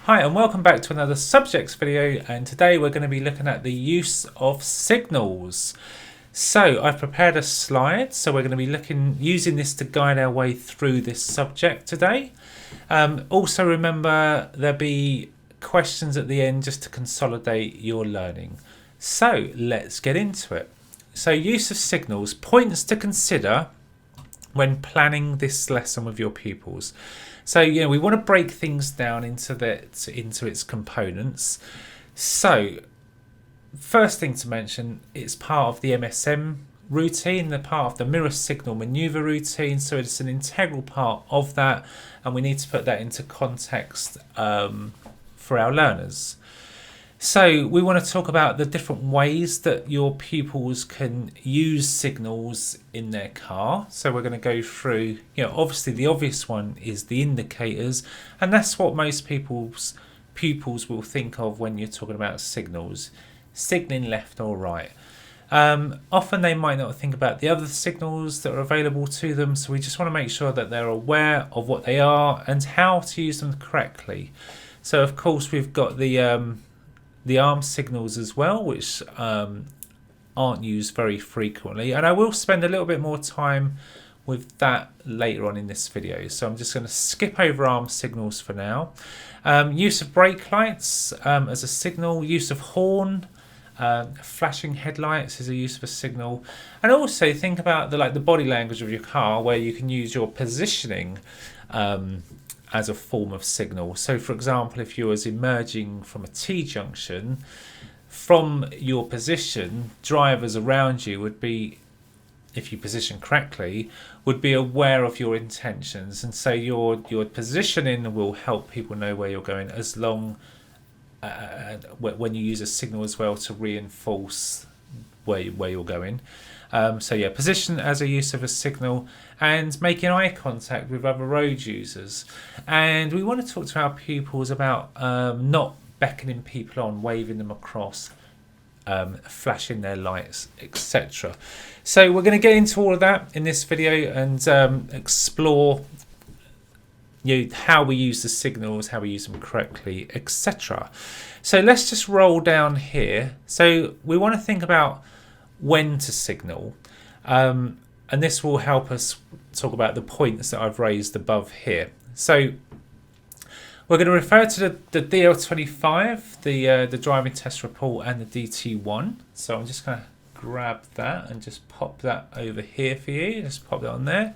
Hi and welcome back to another subjects video, and today we're going to be looking at the use of signals. So I've prepared a slide, so we're going to be using this to guide our way through this subject today. Also remember there'll be questions at the end just to consolidate your learning. So let's get into it. So use of signals, points to consider when planning this lesson with your pupils. So we want to break things down into its components. So first thing to mention, it's part of the MSM routine, the part of the mirror signal maneuver routine. So it's an integral part of that, and we need to put that into context for our learners. So we want to talk about the different ways that your pupils can use signals in their car. So we're going to go through, obviously the obvious one is the indicators, and that's what most pupils will think of when you're talking about signals, signaling left or right. Often they might not think about the other signals that are available to them, so we just want to make sure that they're aware of what they are and how to use them correctly. So of course we've got the arm signals as well, which aren't used very frequently, and I will spend a little bit more time with that later on in this video, so I'm just going to skip over arm signals for now. Use of brake lights as a signal, use of horn, flashing headlights is a use of a signal, and also think about the body language of your car, where you can use your positioning as a form of signal. So for example, if you was emerging from a T-junction, from your position, drivers around you would be, if you position correctly, would be aware of your intentions, and so your positioning will help people know where you're going, as long when you use a signal as well to reinforce where you're going. So position as a use of a signal, and making eye contact with other road users. And we want to talk to our pupils about not beckoning people on, waving them across, flashing their lights, etc. So we're going to get into all of that in this video and explore how we use the signals, how we use them correctly, etc. So let's just roll down here. So we want to think about when to signal, and this will help us talk about the points that I've raised above here. So we're going to refer to the DL25, the driving test report, and the DT1. So I'm just going to grab that and just pop that over here for you. Just pop that on there.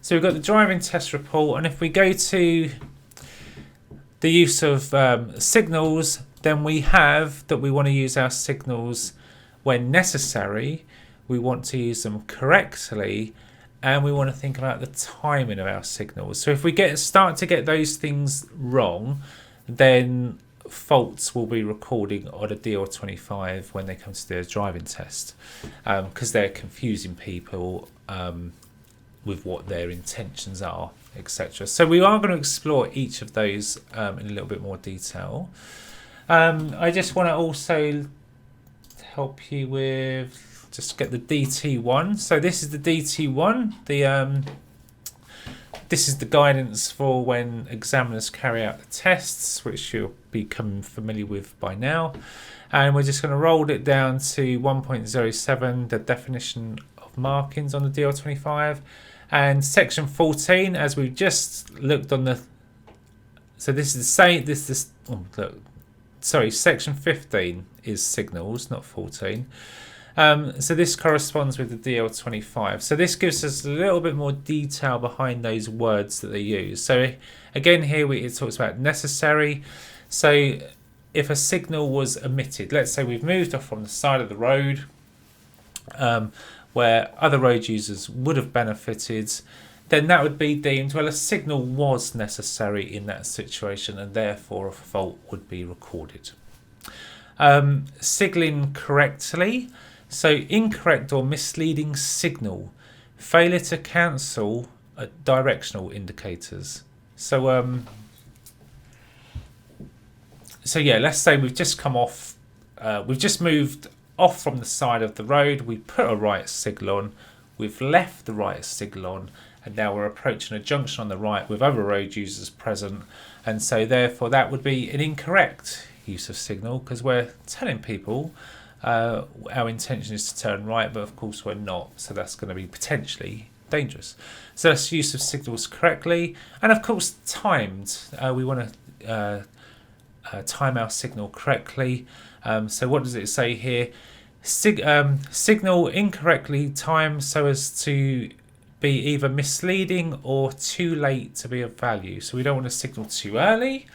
So we've got the driving test report, and if we go to the use of signals, then we have that we want to use our signals when necessary, we want to use them correctly, and we want to think about the timing of our signals. So if we start to get those things wrong, then faults will be recording on a DL25 when they come to their driving test, because they're confusing people with what their intentions are, etc. So we are going to explore each of those in a little bit more detail. I just want to also help you with, just get the DT1. So this is the DT1. This is the guidance for when examiners carry out the tests, which you'll become familiar with by now. And we're just going to roll it down to 1.07, the definition of markings on the DL25, and section 14, as we've just looked on the. So this is the same. Section 15 is signals, not 14. So this corresponds with the DL25. So this gives us a little bit more detail behind those words that they use. So again, here it talks about necessary. So if a signal was omitted, let's say we've moved off from the side of the road where other road users would have benefited, then that would be deemed, well, a signal was necessary in that situation, and therefore a fault would be recorded. Signaling correctly. So incorrect or misleading signal, failure to cancel directional indicators. So let's say we've just come off, we've just moved off from the side of the road, we put a right signal on, we've left the right signal on, and now we're approaching a junction on the right with other road users present, and so therefore that would be an incorrect use of signal, because we're telling people our intention is to turn right, but of course we're not, so that's going to be potentially dangerous. So that's use of signals correctly, and of course timed. We want to time our signal correctly. So what does it say here? Signal incorrectly timed so as to be either misleading or too late to be of value. So we don't want to signal too early,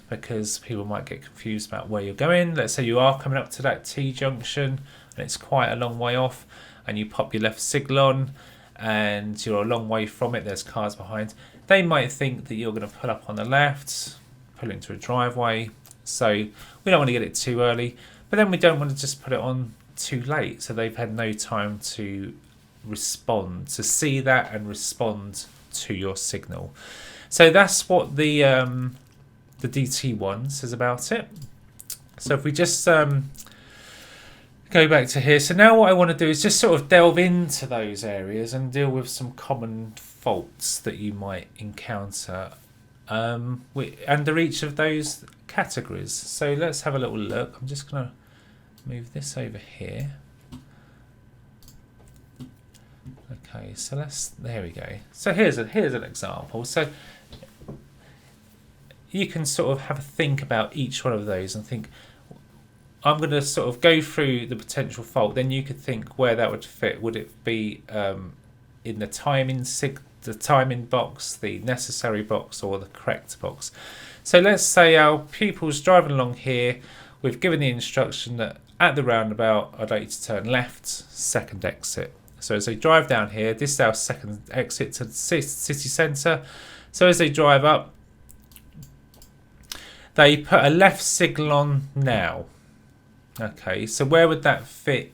because people might get confused about where you're going. Let's say you are coming up to that T junction and it's quite a long way off, and you pop your left signal on and you're a long way from it, there's cars behind. They might think that you're going to pull up on the left, pull into a driveway, so we don't want to get it too early, but then we don't want to just put it on too late, so they've had no time to respond, to see that and respond to your signal. So that's what the DT1 says about it. So if we just go back to here, so now what I want to do is just sort of delve into those areas and deal with some common faults that you might encounter under each of those categories. So let's have a little look. I'm just going to move this over here. Okay, so there we go. So here's an example. So you can sort of have a think about each one of those and think, I'm going to sort of go through the potential fault. Then you could think where that would fit. Would it be in the timing box, the necessary box, or the correct box? So let's say our pupil's driving along here. We've given the instruction that at the roundabout, I'd like you to turn left, second exit. So as they drive down here, this is our second exit to the city centre. So as they drive up, they put a left signal on now. Okay, so where would that fit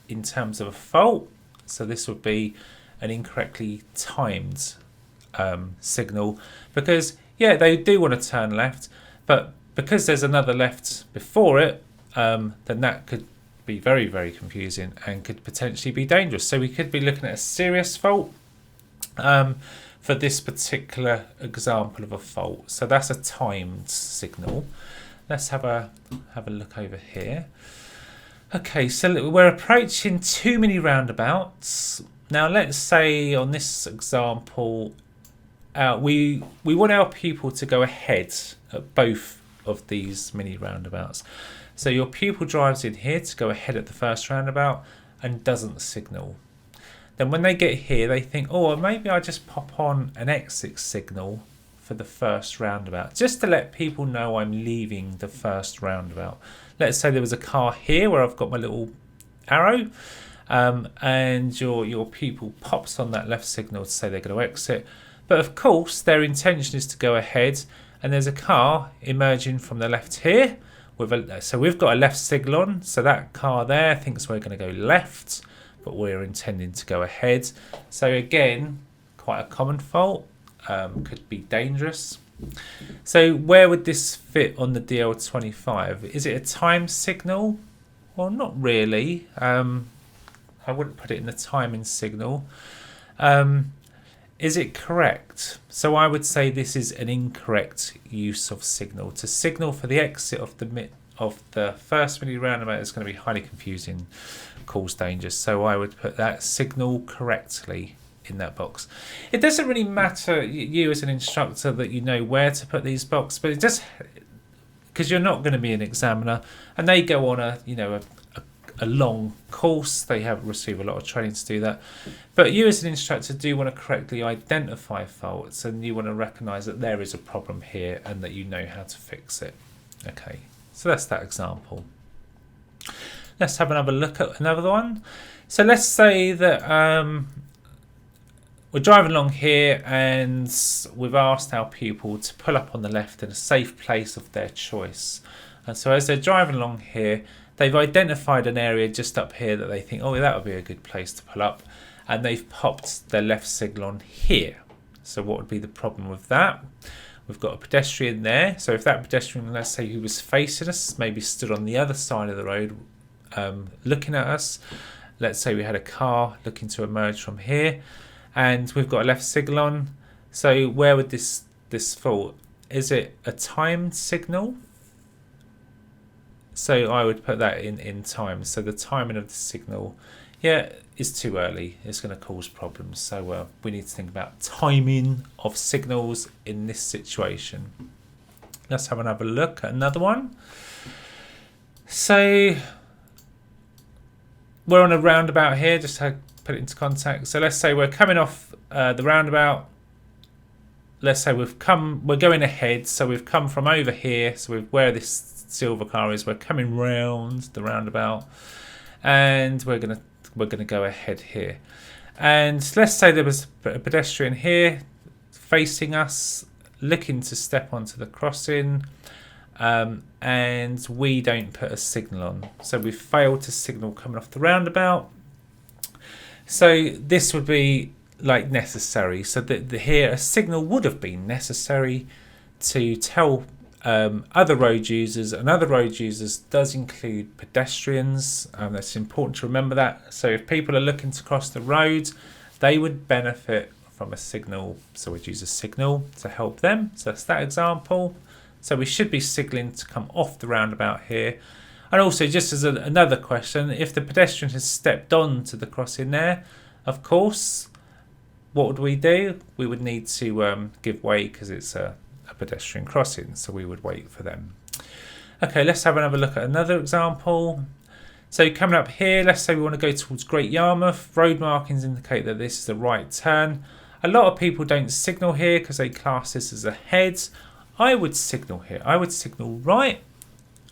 in terms of a fault? So this would be an incorrectly timed signal, because yeah, they do want to turn left, but because there's another left before it, then that could be very, very confusing and could potentially be dangerous. So we could be looking at a serious fault for this particular example of a fault. So that's a timed signal. Let's have a look over here. Okay, so we're approaching too many roundabouts. Now let's say on this example, we want our pupil to go ahead at both of these mini roundabouts. So your pupil drives in here to go ahead at the first roundabout and doesn't signal. Then when they get here, they think, oh, maybe I just pop on an exit signal for the first roundabout, just to let people know I'm leaving the first roundabout. Let's say there was a car here where I've got my little arrow, and your pupil pops on that left signal to say they're going to exit. But of course, their intention is to go ahead, and there's a car emerging from the left here. So we've got a left signal on, so that car there thinks we're going to go left, but we're intending to go ahead. So again, quite a common fault, could be dangerous. So where would this fit on the DL25? Is it a time signal? Well, not really. I wouldn't put it in the timing signal. Is it correct? So I would say this is an incorrect use of signal. To signal for the exit of the first mini roundabout is going to be highly confusing, cause danger. So I would put that signal correctly in that box. It doesn't really matter, you as an instructor, that you know where to put these boxes, but it just, because you're not going to be an examiner, and they go on a long course, they receive a lot of training to do that, but you as an instructor do want to correctly identify faults, and you want to recognize that there is a problem here and that you know how to fix it. Okay, so that's that example. Let's have another look at another one. So let's say that we're driving along here and we've asked our pupil to pull up on the left in a safe place of their choice. And so as they're driving along here, they've identified an area just up here that they think, oh, that would be a good place to pull up. And they've popped their left signal on here. So what would be the problem with that? We've got a pedestrian there. So if that pedestrian, let's say, who was facing us, maybe stood on the other side of the road looking at us. Let's say we had a car looking to emerge from here, and we've got a left signal on. So where would this fall? is it a timed signal? So I would put that in time. So the timing of the signal, yeah, is too early. It's going to cause problems. So we need to think about timing of signals in this situation. Let's have another look at another one. So we're on a roundabout here, just to put it into context. So let's say we're coming off the roundabout. Let's say we're going ahead. So we've come from over here. So where this silver car is, we're coming round the roundabout, and we're gonna go ahead here. And let's say there was a pedestrian here facing us, looking to step onto the crossing, and we don't put a signal on. So we failed to signal coming off the roundabout. So this would be like necessary. So here a signal would have been necessary to tell other road users, and other road users does include pedestrians. That's important to remember that. So if people are looking to cross the road, they would benefit from a signal. So we'd use a signal to help them. So that's that example. So we should be signalling to come off the roundabout here. And also, just as another question, if the pedestrian has stepped on to the crossing there, of course, what would we do? We would need to give way, because it's a pedestrian crossing, so we would wait for them. Okay, let's have another look at another example. So coming up here, let's say we want to go towards Great Yarmouth. Road markings indicate that this is the right turn. A lot of people don't signal here because they class this as ahead. I would signal here. I would signal right.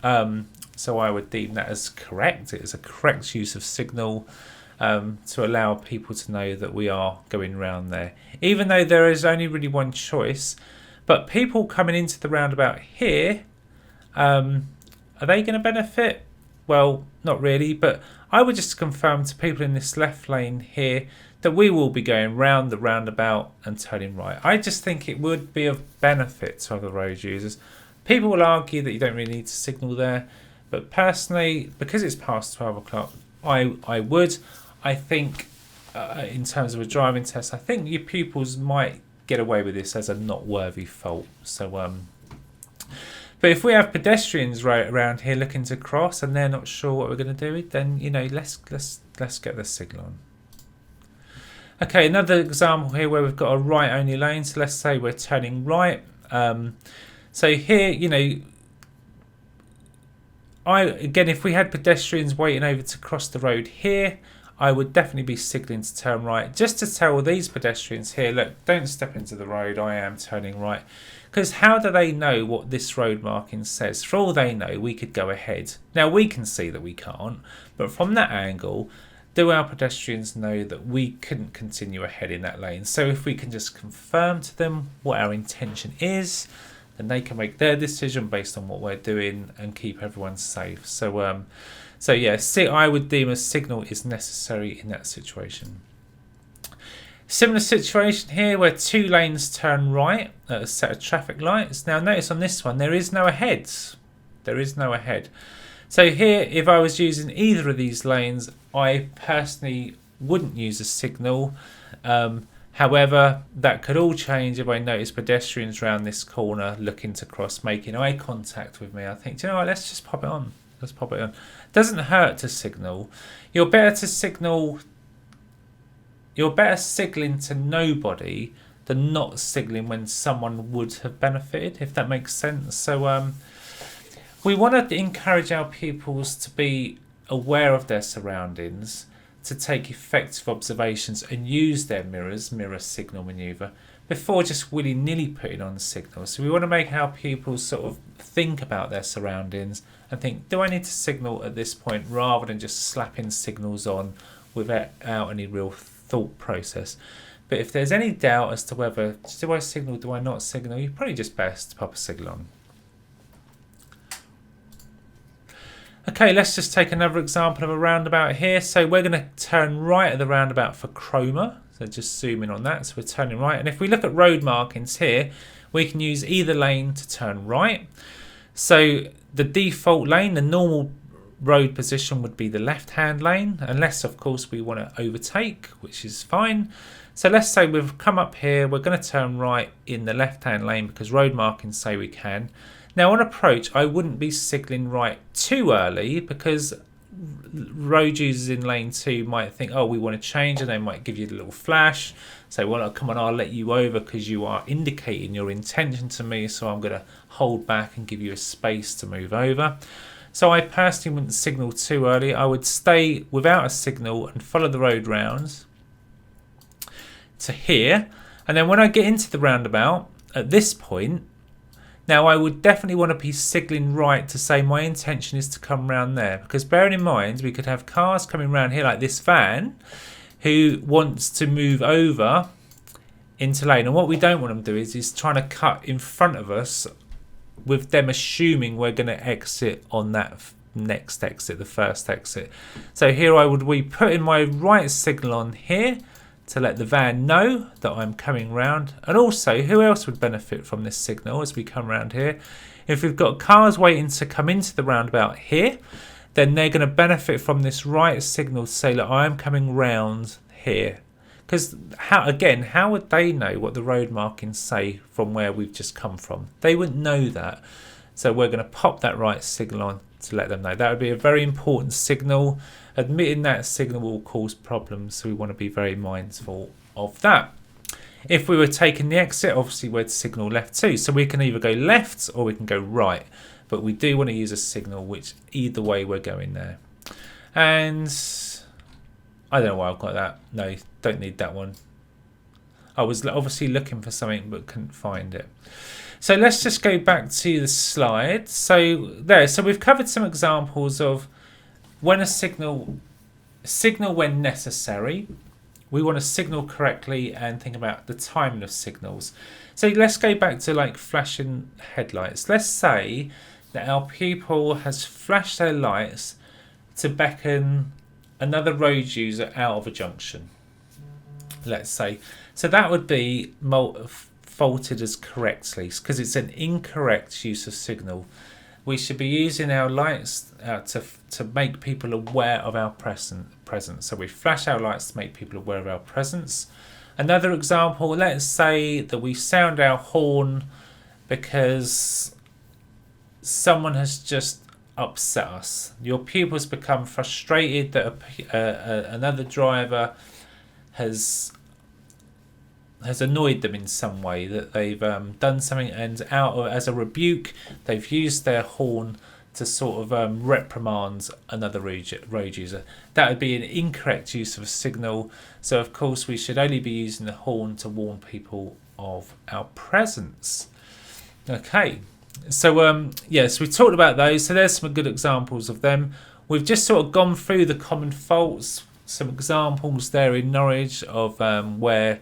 So I would deem that as correct. It is a correct use of signal to allow people to know that we are going round there. Even though there is only really one choice. But people coming into the roundabout here, are they going to benefit? Well, not really, but I would just confirm to people in this left lane here that we will be going round the roundabout and turning right. I just think it would be of benefit to other road users. People will argue that you don't really need to signal there, but personally, because it's past 12 o'clock, I would. I think in terms of a driving test, I think your pupils might get away with this as a not worthy fault. So but if we have pedestrians right around here looking to cross and they're not sure what we're going to do, then let's get the signal on. Okay, another example here where we've got a right only lane. So let's say we're turning right. So here, again, if we had pedestrians waiting over to cross the road here, I would definitely be signalling to turn right, just to tell these pedestrians here, look, don't step into the road, I am turning right. Because how do they know what this road marking says? For all they know, we could go ahead. Now, we can see that we can't, but from that angle, do our pedestrians know that we couldn't continue ahead in that lane? So if we can just confirm to them what our intention is, then they can make their decision based on what we're doing and keep everyone safe. So yeah, I would deem a signal is necessary in that situation. Similar situation here where two lanes turn right at a set of traffic lights. Now notice on this one there is no ahead. There is no ahead. So here, if I was using either of these lanes, I personally wouldn't use a signal. However, that could all change if I notice pedestrians around this corner looking to cross, making eye contact with me. I think, do you know what, let's just pop it on. Let's pop it on. Doesn't hurt to signal. You're better signaling to nobody than not signaling when someone would have benefited, if that makes sense. So we want to encourage our pupils to be aware of their surroundings, to take effective observations and use their mirror signal manoeuvre before just willy-nilly putting on signals. So we want to make our pupils sort of think about their surroundings and think, do I need to signal at this point, rather than just slapping signals on without any real thought process. But if there's any doubt as to whether, do I signal, do I not signal, you're probably just best to pop a signal on. Okay, let's just take another example of a roundabout here. So we're going to turn right at the roundabout for Cromer. So just zoom in on that. So we're turning right. And if we look at road markings here, we can use either lane to turn right. So the default lane, the normal road position would be the left-hand lane, unless of course we want to overtake, which is fine. So let's say we've come up here, we're going to turn right in the left-hand lane because road markings say we can. Now on approach, I wouldn't be signalling right too early because road users in lane 2 might think, oh, we want to change, and they might give you a little flash, say, well, come on, I'll let you over because you are indicating your intention to me, so I'm going to hold back and give you a space to move over. So I personally wouldn't signal too early. I would stay without a signal and follow the road round to here, and then when I get into the roundabout at this point, now I would definitely want to be signalling right to say my intention is to come round there, because bearing in mind we could have cars coming round here like this van who wants to move over into lane, and what we don't want them to do is trying to cut in front of us with them assuming we're going to exit on that next exit, the first exit. So here I would be putting my right signal on here to let the van know that I'm coming round. And also, who else would benefit from this signal as we come round here? If we've got cars waiting to come into the roundabout here, then they're going to benefit from this right signal to say, look, I'm coming round here. Because how would they know what the road markings say from where we've just come from? They wouldn't know that. So we're going to pop that right signal on to let them know. That would be a very important signal. Admitting that signal will cause problems, so we want to be very mindful of that. If we were taking the exit, obviously we'd signal left too. So we can either go left or we can go right. But we do want to use a signal which either way we're going there. And I don't know why I've got that. No, don't need that one. I was obviously looking for something but couldn't find it. So let's just go back to the slide. So we've covered some examples of when a signal when necessary. We want to signal correctly and think about the timing of signals. So let's go back to like flashing headlights. Let's say that our pupil has flashed their lights to beckon another road user out of a junction. Let's say. So that would be faulted as correctly because it's an incorrect use of signal. We should be using our lights to make people aware of our presence. So we flash our lights to make people aware of our presence. Another example, let's say that we sound our horn because someone has just upset us. Your pupils become frustrated that another driver has annoyed them in some way, that they've done something, and as a rebuke they've used their horn to sort of reprimand another road user. That would be an incorrect use of a signal, so of course we should only be using the horn to warn people of our presence. Okay, so yes, we talked about those, so there's some good examples of them. We've just sort of gone through the common faults, some examples there in Norwich of where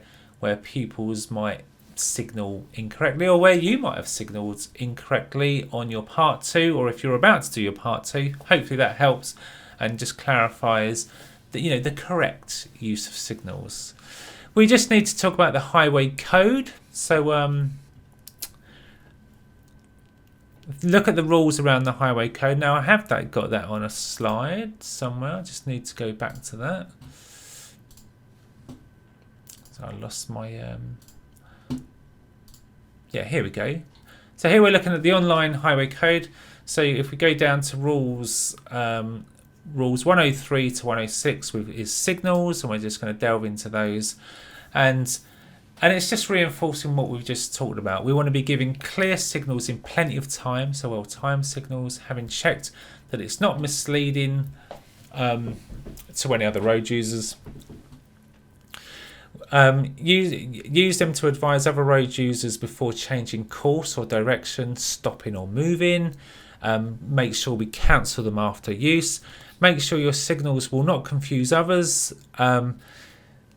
pupils might signal incorrectly, or where you might have signalled incorrectly on your part 2, or if you're about to do your part 2. Hopefully that helps and just clarifies the correct use of signals. We just need to talk about the highway code. So look at the rules around the highway code. Now I have got that on a slide somewhere. I just need to go back to that. So I lost my yeah, here we go. So here we're looking at the online highway code. So if we go down to rules 103 to 106 is signals, and we're just going to delve into those, and it's just reinforcing what we've just talked about. We want to be giving clear signals in plenty of time, so well-timed signals, having checked that it's not misleading to any other road users. Use them to advise other road users before changing course or direction, stopping or moving. Make sure we cancel them after use. Make sure your signals will not confuse others.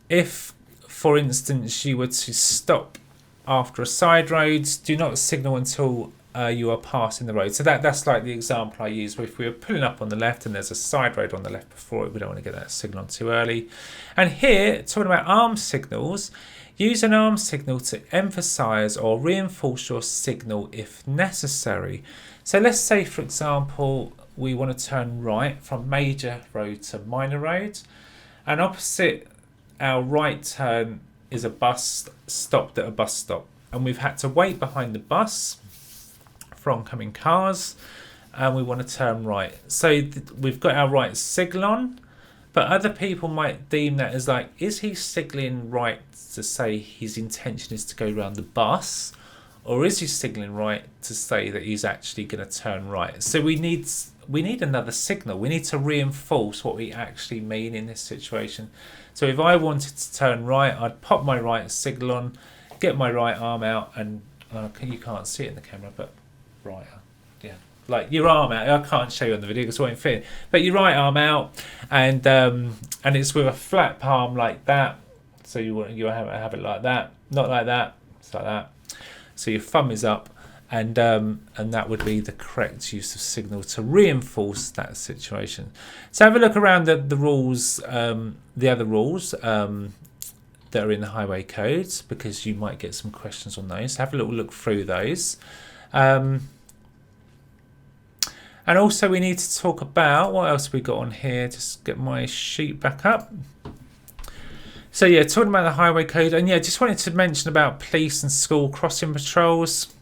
If, for instance, you were to stop after a side road, do not signal until you are passing the road. So that's like the example I use, where if we were pulling up on the left and there's a side road on the left before it, we don't want to get that signal on too early. And here, talking about arm signals, use an arm signal to emphasize or reinforce your signal if necessary. So let's say, for example, we want to turn right from major road to minor road, and opposite our right turn is a bus stopped at a bus stop, and we've had to wait behind the bus for oncoming cars, and we want to turn right. So we've got our right signal on, but other people might deem that as like, is he signaling right to say his intention is to go around the bus, or is he signaling right to say that he's actually going to turn right? So we need another signal. We need to reinforce what we actually mean in this situation. So if I wanted to turn right, I'd pop my right signal on, get my right arm out, and you can't see it in the camera, but right, yeah, like your arm out. I can't show you on the video because it won't fit. But your right arm out, and it's with a flat palm like that. So you have it like that, not like that. It's like that. So your thumb is up, and that would be the correct use of signal to reinforce that situation. So have a look around the rules, the other rules that are in the highway codes, because you might get some questions on those. Have a little look through those. And also we need to talk about, what else we got on here? Just get my sheet back up. So yeah, talking about the highway code, and yeah, just wanted to mention about police and school crossing patrols.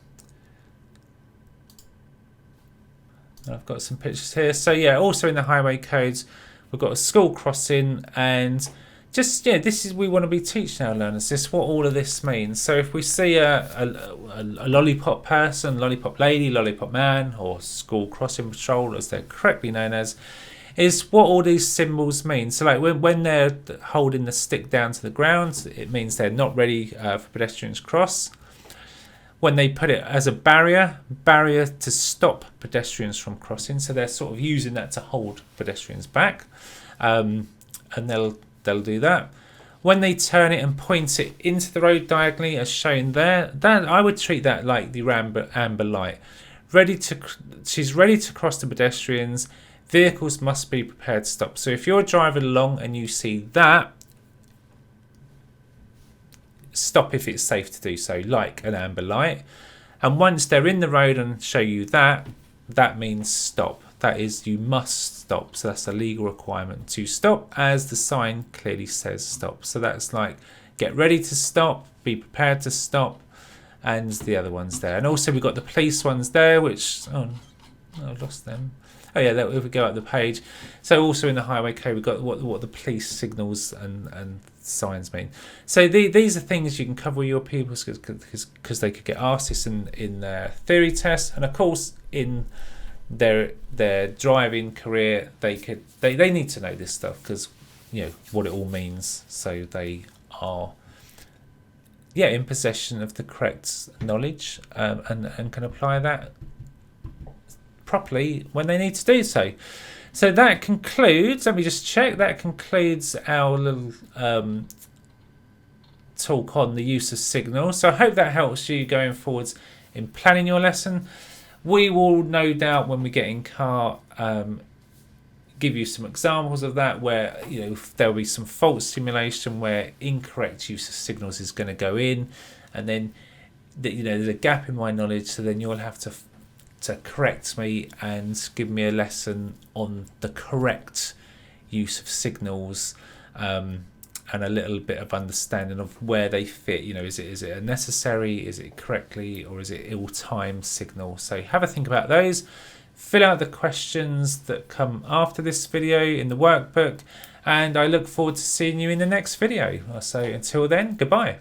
I've got some pictures here. So yeah, also in the highway codes, we've got a school crossing, and just, yeah, this is, we want to be teaching our learners this, what all of this means. So if we see a lollipop person, lollipop lady, lollipop man, or school crossing patrol, as they're correctly known as, is what all these symbols mean. So like when they're holding the stick down to the ground, it means they're not ready for pedestrians to cross. When they put it as a barrier to stop pedestrians from crossing, so they're sort of using that to hold pedestrians back, and they'll do that. When they turn it and point it into the road diagonally, as shown there, that I would treat that like the amber light. She's ready to cross the pedestrians. Vehicles must be prepared to stop. So if you're driving along and you see that, stop if it's safe to do so, like an amber light. And once they're in the road and show you that, that means stop. That is, you must stop. So that's a legal requirement to stop, as the sign clearly says stop. So that's like, get ready to stop, be prepared to stop, and the other ones there. And also we've got the police ones there, which, oh, I lost them. Oh yeah, if we go up the page. So also in the highway code, we've got what the police signals and signs mean. So these are things you can cover with your pupils, because they could get asked this in their theory test, and of course in their driving career, they need to know this stuff, because you know what it all means, so they are in possession of the correct knowledge, and can apply that properly when they need to do so. So that concludes, let me just check, that concludes our little talk on the use of signals. So I hope that helps you going forwards in planning your lesson. We will no doubt, when we get in car, give you some examples of that, where there'll be some fault simulation where incorrect use of signals is going to go in, and then there's a gap in my knowledge, so then you'll have to correct me and give me a lesson on the correct use of signals, and a little bit of understanding of where they fit. Is it a necessary, is it correctly, or is it ill-timed signal? So have a think about those. Fill out the questions that come after this video in the workbook, and I look forward to seeing you in the next video. So until then, goodbye.